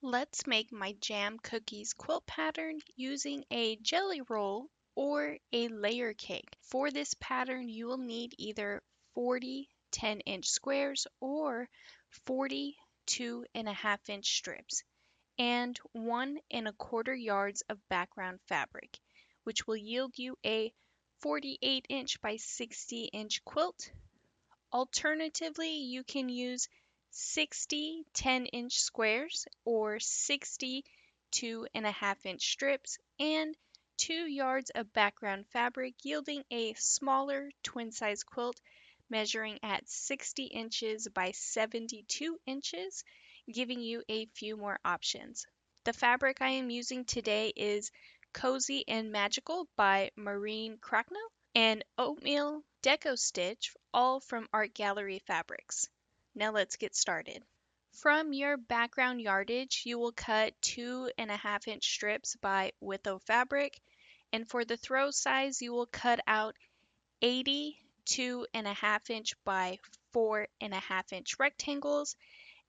Let's make my jam cookies quilt pattern using a jelly roll or a layer cake. For this pattern, you will need either 40 10-inch squares or 40 2.5-inch strips and 1 1/4 yards of background fabric, which will yield you a 48-inch by 60-inch quilt. Alternatively, you can use 60 10-inch squares or 60 2.5-inch strips and 2 yards of background fabric, yielding a smaller twin-size quilt measuring at 60 inches by 72 inches, giving you a few more options. The fabric I am using today is Cozy and Magical by Maureen Cracknell and Oatmeal Deco Stitch, all from Art Gallery Fabrics. Now let's get started. From your background yardage, you will cut 2.5-inch strips by Witho fabric, and for the throw size, you will cut out 80 2.5-inch by 4.5-inch rectangles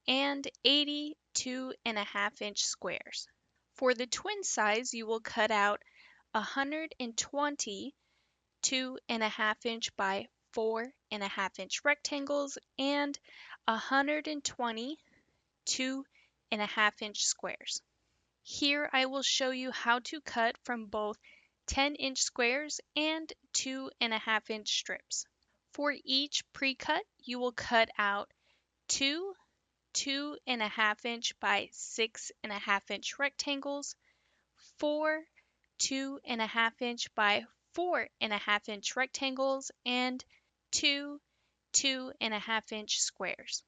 and 80 2.5-inch squares. For the twin size, you will cut out 120 2.5-inch by 4.5-inch rectangles and 120 2.5-inch squares. Here I will show you how to cut from both 10-inch squares and 2.5-inch strips. For each pre-cut, you will cut out 2 2.5-inch by 6.5-inch rectangles, 4 2.5-inch by 4.5-inch rectangles, and 2 2.5-inch squares.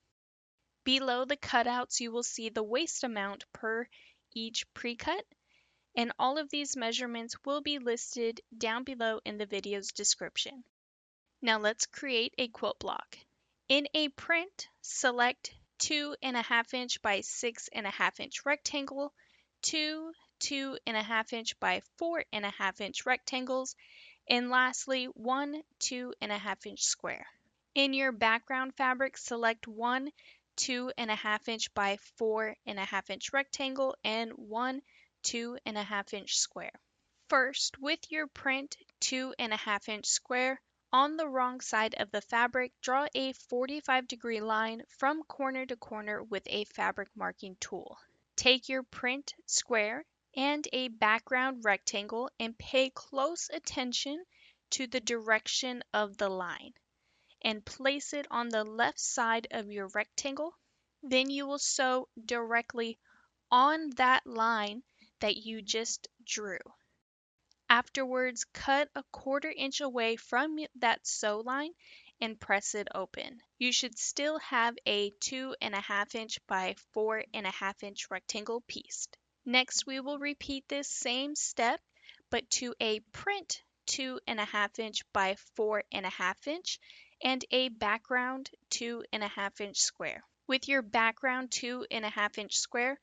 Below the cutouts, you will see the waist amount per each pre-cut, and all of these measurements will be listed down below in the video's description. Now let's create a quilt block. In a print, select 2.5-inch by 6.5-inch rectangle, 2 2.5-inch by 4.5-inch rectangles, and lastly 1 2.5-inch square. In your background fabric, select 1 2.5-inch by 4.5-inch rectangle and 1 2.5-inch square. First, with your print 2.5-inch square, on the wrong side of the fabric, draw a 45-degree line from corner to corner with a fabric marking tool. Take your print square and a background rectangle and pay close attention to the direction of the line and place it on the left side of your rectangle. Then you will sew directly on that line that you just drew. Afterwards, cut a 1/4 inch away from that sew line and press it open. You should still have a 2.5-inch by 4.5-inch rectangle piece. Next, we will repeat this same step, but to a print 2.5-inch by 4.5-inch and a background 2.5-inch square. With your background 2.5-inch square,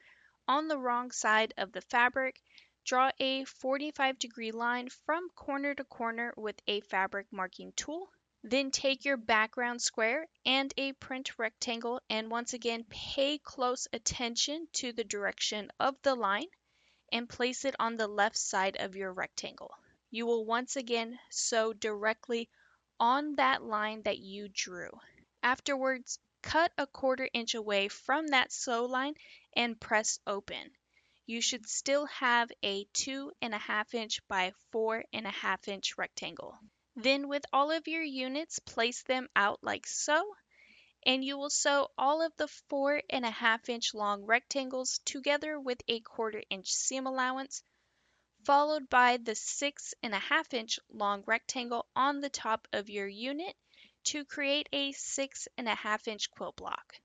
on the wrong side of the fabric, draw a 45-degree line from corner to corner with a fabric marking tool. Then take your background square and a print rectangle and once again pay close attention to the direction of the line and place it on the left side of your rectangle. You will once again sew directly on that line that you drew. Afterwards, cut a 1/4 inch away from that sew line and press open. You should still have a 2.5-inch by 4.5-inch rectangle. Then with all of your units, place them out like so, and you will sew all of the 4.5-inch long rectangles together with a 1/4 inch seam allowance, followed by the 6.5-inch long rectangle on the top of your unit to create a 6.5-inch quilt block.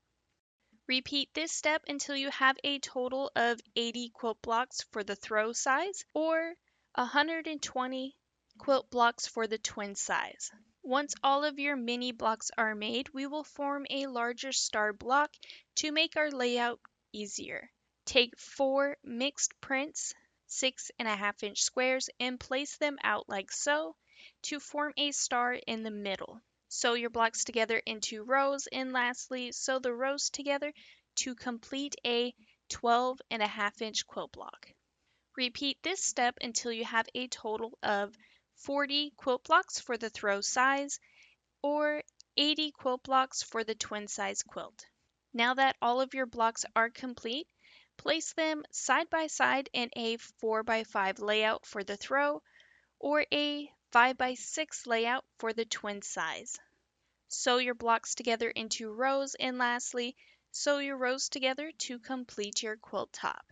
Repeat this step until you have a total of 80 quilt blocks for the throw size or 120 quilt blocks for the twin size. Once all of your mini blocks are made, we will form a larger star block to make our layout easier. Take 4 mixed prints, 6.5-inch squares, and place them out like so to form a star in the middle. Sew your blocks together into rows, and lastly, sew the rows together to complete a 12.5-inch quilt block. Repeat this step until you have a total of 40 quilt blocks for the throw size or 80 quilt blocks for the twin size quilt. Now that all of your blocks are complete, place them side by side in a 4x5 layout for the throw or a 5x6 layout for the twin size. Sew your blocks together into rows, and lastly, sew your rows together to complete your quilt top.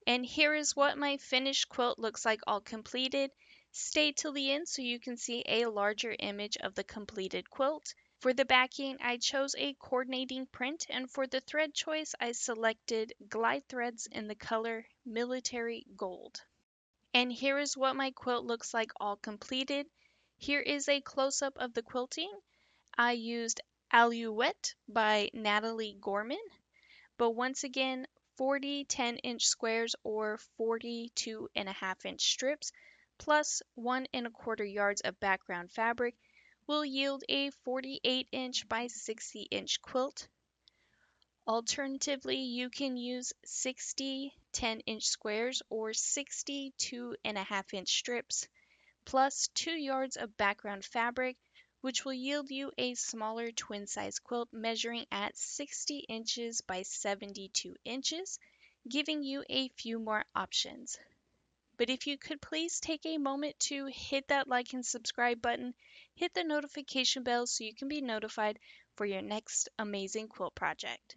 And here is what my finished quilt looks like all completed. Stay till the end so you can see a larger image of the completed quilt. For the backing, I chose a coordinating print, and for the thread choice, I selected glide threads in the color Military Gold. And here is what my quilt looks like all completed. Here is a close-up of the quilting. I used Alouette by Natalie Gorman, but once again, 40 10-inch squares or 42.5-inch strips plus 1¼ yards of background fabric will yield a 48-inch by 60-inch quilt. Alternatively, you can use 60 10-inch squares or 62.5-inch strips plus 2 yards of background fabric, which will yield you a smaller twin size quilt measuring at 60 inches by 72 inches, giving you a few more options. But if you could please take a moment to hit that like and subscribe button, hit the notification bell so you can be notified for your next amazing quilt project.